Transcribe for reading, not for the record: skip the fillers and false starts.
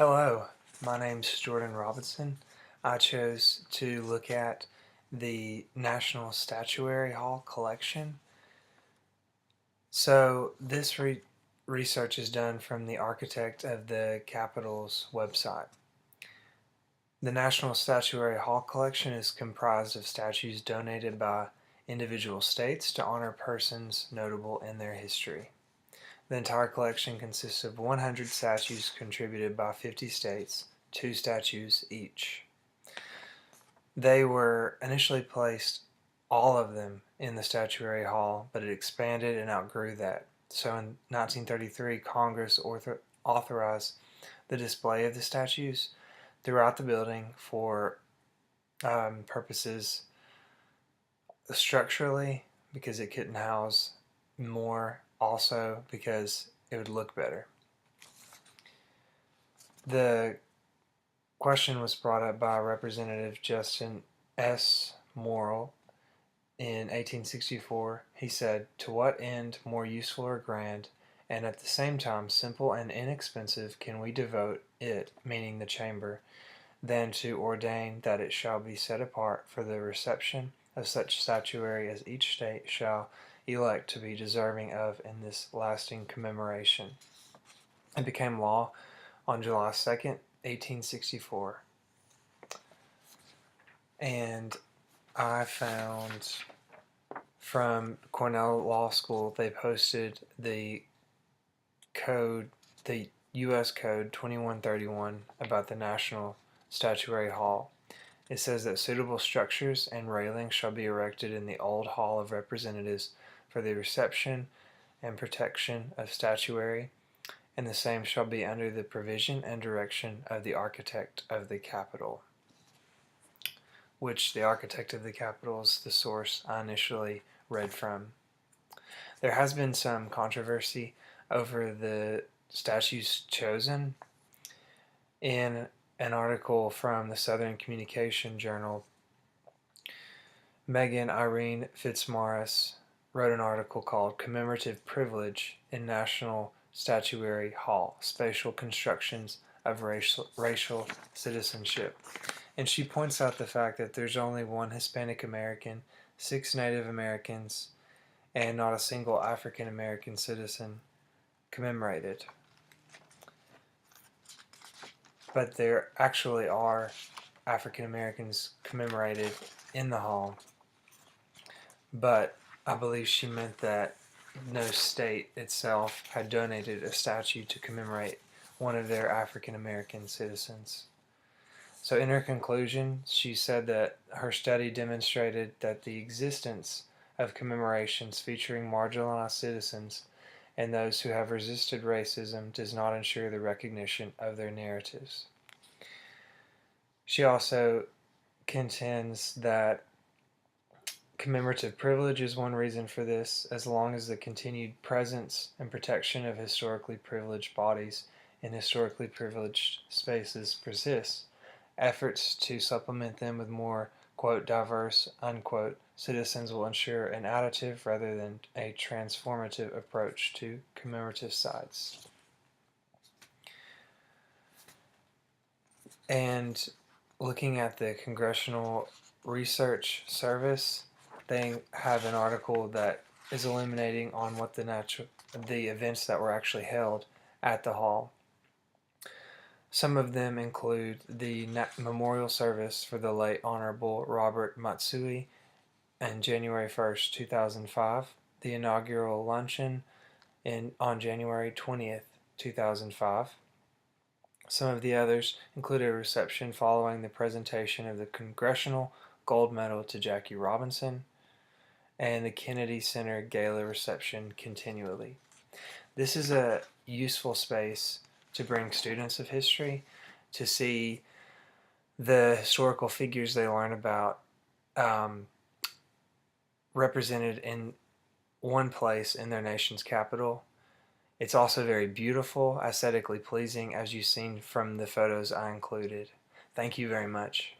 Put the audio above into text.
Hello, my name's Jordan Robinson. I chose to look at the National Statuary Hall collection. So this research is done from the architect of the Capitol's website. The National Statuary Hall collection is comprised of statues donated by individual states to honor persons notable in their history. The entire collection consists of 100 statues contributed by 50 states, 2 statues each. They were initially placed, all of them, in the Statuary Hall, but it expanded and outgrew that. So in 1933, Congress authorized the display of the statues throughout the building for purposes structurally, because it couldn't house more, also because it would look better. The question was brought up by Representative Justin S. Morrill in 1864. He said, "To what end, more useful or grand, and at the same time simple and inexpensive, can we devote it," meaning the chamber, "than to ordain that it shall be set apart for the reception of such statuary as each state shall elect to be deserving of in this lasting commemoration." It became law on July 2nd, 1864. And I found from Cornell Law School, they posted the code, the U.S. Code 2131 about the National Statuary Hall. It says that suitable structures and railings shall be erected in the old Hall of Representatives for the reception and protection of statuary, and the same shall be under the provision and direction of the architect of the Capitol, which the architect of the Capitol is the source I initially read from. There has been some controversy over the statues chosen. In an article from the Southern Communication Journal, Megan Irene Fitzmaurice wrote an article called "Commemorative Privilege in National Statuary Hall, Spatial Constructions of Racial Citizenship." And she points out the fact that there's only one Hispanic American, 6 Native Americans, and not a single African American citizen commemorated. But there actually are African Americans commemorated in the hall. But I believe she meant that no state itself had donated a statue to commemorate one of their African American citizens. So in her conclusion, she said that her study demonstrated that the existence of commemorations featuring marginalized citizens and those who have resisted racism does not ensure the recognition of their narratives. She also contends that commemorative privilege is one reason for this, as long as the continued presence and protection of historically privileged bodies in historically privileged spaces persists. Efforts to supplement them with more, quote, diverse, unquote, citizens will ensure an additive rather than a transformative approach to commemorative sites. And looking at the Congressional Research Service, they have an article that is illuminating on what the events that were actually held at the hall. Some of them include the memorial service for the late Honorable Robert Matsui on January 1st, 2005, the inaugural luncheon on January 20th, 2005. Some of the others include a reception following the presentation of the Congressional Gold Medal to Jackie Robinson, and the Kennedy Center Gala reception continually. This is a useful space to bring students of history to see the historical figures they learn about represented in one place in their nation's capital. It's also very beautiful, aesthetically pleasing, as you've seen from the photos I included. Thank you very much.